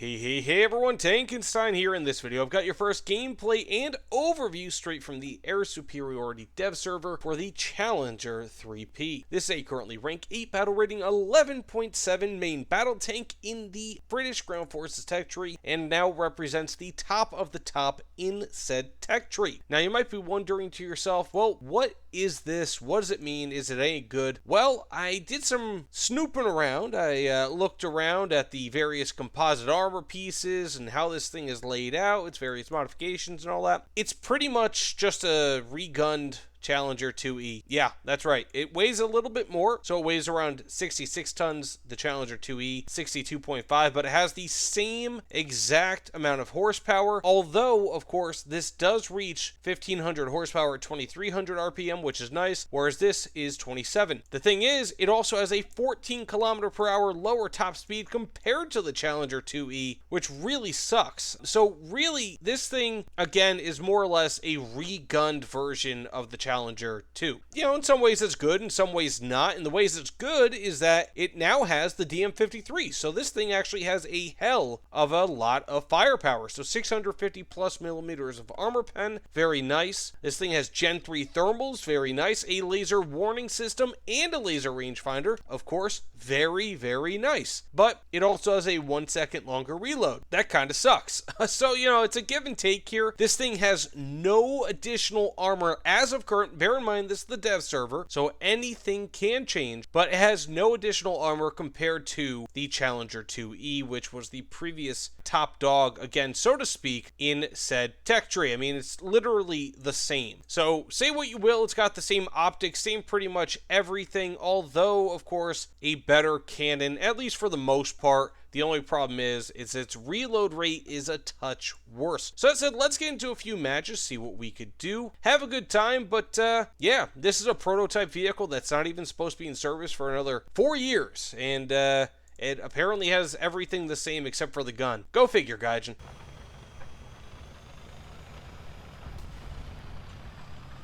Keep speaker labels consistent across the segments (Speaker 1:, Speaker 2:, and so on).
Speaker 1: Hey everyone, Tankenstein here. In this video, I've got your first gameplay and overview straight from the Air Superiority dev server for the Challenger 3P. This is a currently rank 8 battle rating 11.7 main battle tank in the British Ground Forces tech tree, and now represents the top of the top in said tech tree. Now you might be wondering to yourself, well, what is this? What does it mean? Is it any good? Well, I did some snooping around. I looked around at the various composite armor pieces and how this thing is laid out, its various modifications and all that. It's pretty much just a regunned Challenger 2E. Yeah, that's right. It weighs a little bit more, so it weighs around 66 tons, the Challenger 2E, 62.5, but it has the same exact amount of horsepower, although, of course, this does reach 1500 horsepower at 2300 RPM, which is nice, whereas this is 27. The thing is, it also has a 14 kilometer per hour lower top speed compared to the Challenger 2E, which really sucks. So really, this thing, again, is more or less a regunned version of the Challenger 2. You know, in some ways it's good, in some ways not. In the ways it's good is that it now has the DM53, so this thing actually has a hell of a lot of firepower. So 650 plus millimeters of armor pen, very nice. This thing has Gen 3 thermals, very nice. A laser warning system and a laser rangefinder, of course, very, very nice. But it also has a 1 second longer reload. That kind of sucks. So, you know, it's a give and take here. This thing has no additional armor as of current. Bear in mind, this is the dev server, so anything can change, but it has no additional armor compared to the Challenger 2E, which was the previous top dog, again, so to speak, in said tech tree. I mean, it's literally the same. So, say what you will, it's got the same optics, same pretty much everything, although, of course, a better cannon, at least for the most part. The only problem is its reload rate is a touch worse. So that said, let's get into a few matches, see what we could do. Have a good time, but yeah, this is a prototype vehicle that's not even supposed to be in service for another 4 years. And it apparently has everything the same except for the gun. Go figure, Gaijin.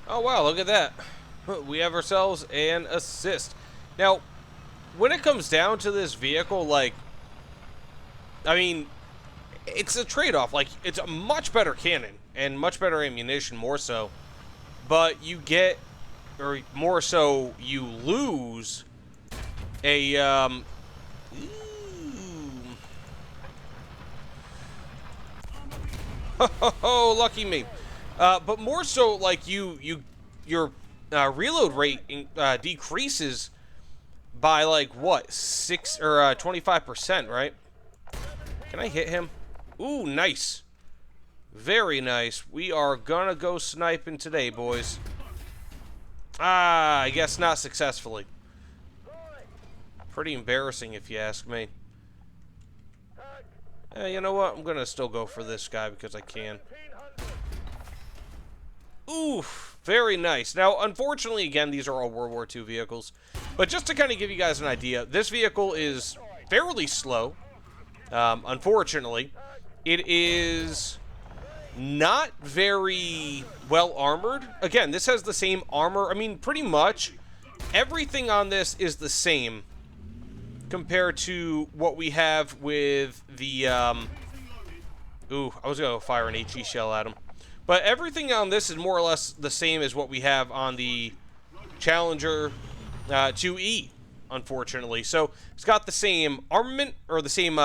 Speaker 1: Oh wow, look at that. We have ourselves an assist. Now, when it comes down to this vehicle, like, I mean, it's a trade-off. Like, it's a much better cannon and much better ammunition, more so. But you get, or more so, you lose a, oh, lucky me. But more so, like, your reload rate decreases by, like, what, 6 or 25%, right? Can I hit him? Ooh, nice. Very nice. We are gonna go sniping today, boys. Ah, I guess not successfully. Pretty embarrassing, if you ask me. You know what? I'm gonna still go for this guy because I can. Oof, very nice. Now, unfortunately, again, these are all World War II vehicles. But just to kind of give you guys an idea, this vehicle is fairly slow. Unfortunately, it is not very well armored. Again, this has the same armor. I mean, pretty much everything on this is the same compared to what we have with the, ooh, I was going to fire an HE shell at him. But everything on this is more or less the same as what we have on the Challenger 2E, unfortunately. So it's got the same armament, or the same,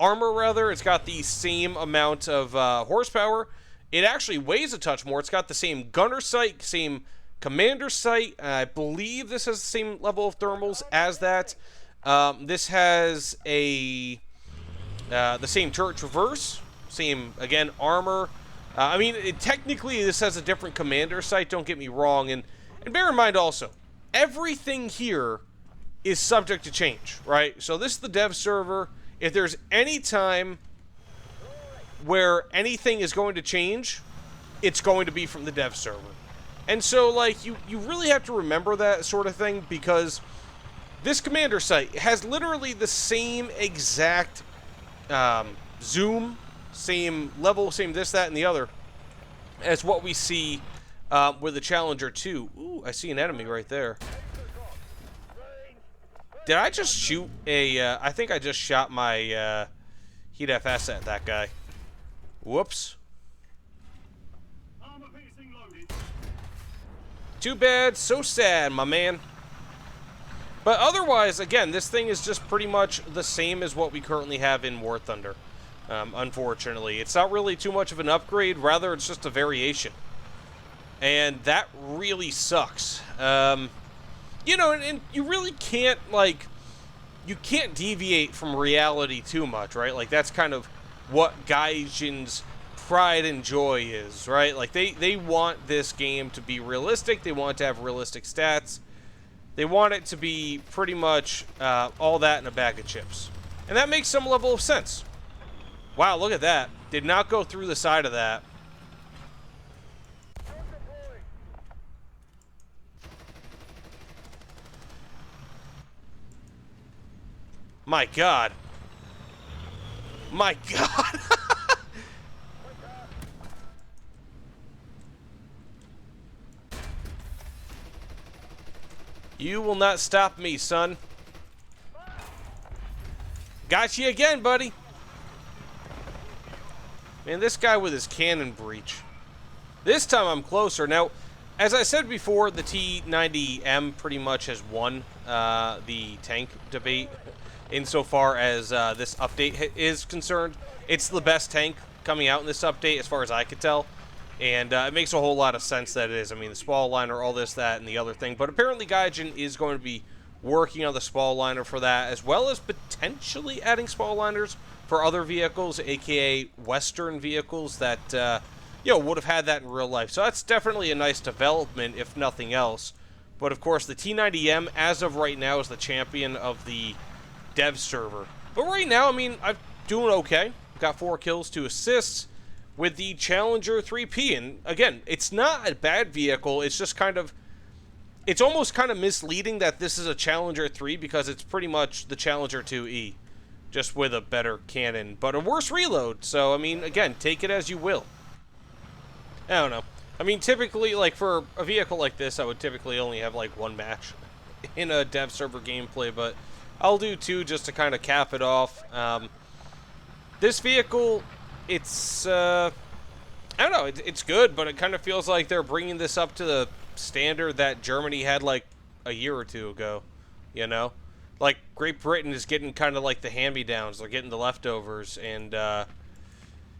Speaker 1: armor, rather. It's got the same amount of horsepower. It actually weighs a touch more. It's got the same gunner sight, same commander sight. I believe this has the same level of thermals as that. This has a the same turret traverse, same, again, armor. I mean, technically this has a different commander sight, don't get me wrong, and bear in mind also, everything here is subject to change, right? So this is the dev server. If there's any time where anything is going to change, it's going to be from the dev server. And so, like, you really have to remember that sort of thing, because this commander sight has literally the same exact zoom, same level, same this, that, and the other, as what we see with the Challenger 2. Ooh, I see an enemy right there. Did I just shoot a, I think I just shot my He'd FS at that guy. Whoops. Too bad, so sad, my man. But otherwise, again, this thing is just pretty much the same as what we currently have in War Thunder. Unfortunately, it's not really too much of an upgrade, rather it's just a variation. And that really sucks. You know, and you really can't, like, you can't deviate from reality too much, right? Like, that's kind of what Gaijin's pride and joy is, right? Like, they want this game to be realistic. They want to have realistic stats. They want it to be pretty much all that in a bag of chips. And that makes some level of sense. Wow, look at that. Did not go through the side of that. My God. My God. You will not stop me, son. Got you again, buddy. Man, this guy with his cannon breach. This time I'm closer. Now, as I said before, the T90M pretty much has won the tank debate insofar as this update is concerned. It's the best tank coming out in this update as far as I could tell. And it makes a whole lot of sense that it is. I mean, the spall liner, all this, that, and the other thing. But apparently Gaijin is going to be working on the spall liner for that, as well as potentially adding spall liners for other vehicles, aka Western vehicles that, you know, would have had that in real life. So that's definitely a nice development, if nothing else. But of course, the T90M, as of right now, is the champion of the dev server. But right now, I mean, I'm doing okay. Got 4 kills, 2 assists with the Challenger 3P. And again, it's not a bad vehicle. It's just kind of, it's almost kind of misleading that this is a Challenger 3 because it's pretty much the Challenger 2E, just with a better cannon, but a worse reload. So, I mean, again, take it as you will. I don't know. I mean, typically, like, for a vehicle like this, I would typically only have, like, 1 match in a dev server gameplay, but I'll do 2 just to kind of cap it off. This vehicle, it's, I don't know, it's good, but it kind of feels like they're bringing this up to the standard that Germany had, like, a year or 2 ago, you know? Like, Great Britain is getting kind of like the hand-me-downs, they're getting the leftovers, and,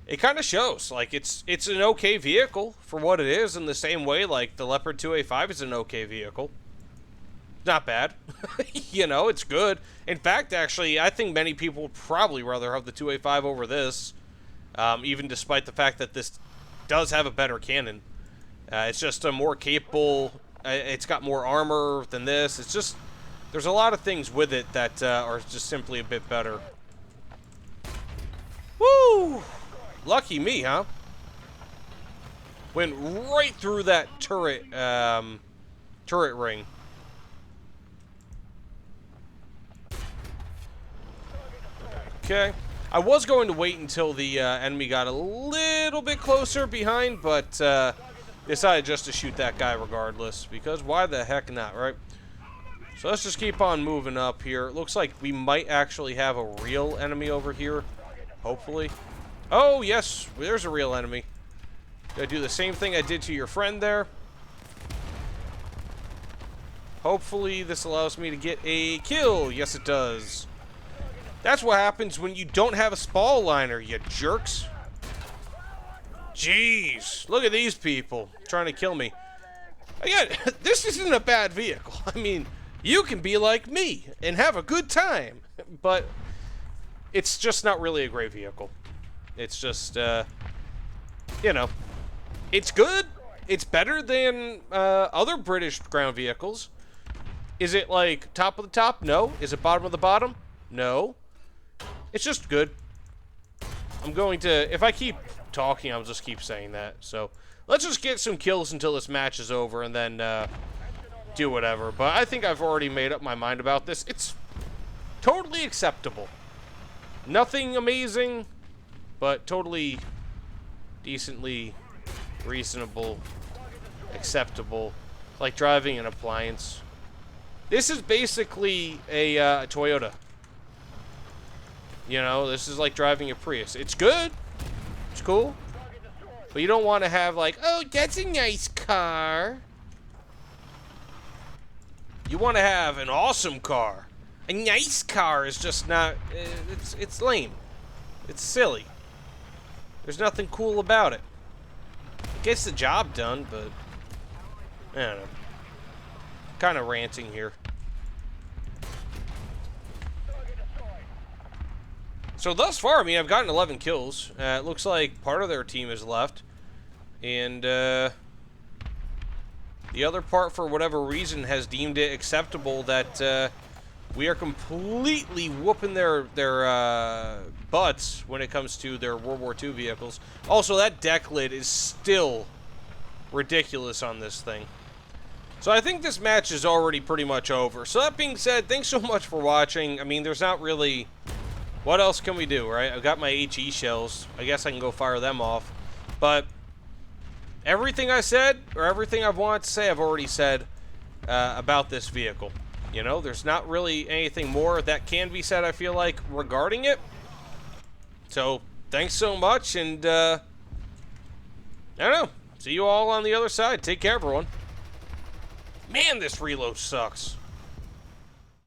Speaker 1: it kind of shows. Like, it's an okay vehicle for what it is, in the same way, like, the Leopard 2A5 is an okay vehicle. Not bad. You know, it's good. In fact, actually, I think many people would probably rather have the 2A5 over this, even despite the fact that this does have a better cannon. It's just a more capable, it's got more armor than this. It's just, there's a lot of things with it that are just simply a bit better. Woo! Lucky me, huh? Went right through that turret, turret ring. Okay. I was going to wait until the enemy got a little bit closer behind, but decided just to shoot that guy regardless, because why the heck not, right? So let's just keep on moving up here. It looks like we might actually have a real enemy over here, hopefully. Oh, yes, there's a real enemy. Gotta do the same thing I did to your friend there. Hopefully this allows me to get a kill. Yes, it does. That's what happens when you don't have a spall liner, you jerks. Jeez, look at these people trying to kill me. Again, this isn't a bad vehicle. I mean, you can be like me and have a good time, but it's just not really a great vehicle. It's just, you know, it's good. It's better than other British ground vehicles. Is it like top of the top? No. Is it bottom of the bottom? No. It's just good. I'm going to, if I keep talking, I'll just keep saying that. So let's just get some kills until this match is over and then do whatever. But I think I've already made up my mind about this. It's totally acceptable. Nothing amazing, but totally decently reasonable, acceptable. Like driving an appliance. This is basically a Toyota. You know, this is like driving a Prius. It's good. It's cool. But you don't want to have like, oh, that's a nice car. You want to have an awesome car. A nice car is just not, it's lame. It's silly. There's nothing cool about it. It gets the job done, but I don't know. Kind of ranting here. So thus far, I mean, I've gotten 11 kills. It looks like part of their team is left. And the other part, for whatever reason, has deemed it acceptable that we are completely whooping their butts when it comes to their World War II vehicles. Also, that deck lid is still ridiculous on this thing. So I think this match is already pretty much over. So that being said, thanks so much for watching. I mean, there's not really... What else can we do, right? I've got my HE shells. I guess I can go fire them off. But everything I said, or everything I've wanted to say, I've already said about this vehicle. You know, there's not really anything more that can be said, I feel like, regarding it. So, thanks so much, and I don't know. See you all on the other side. Take care, everyone. Man, this reload sucks.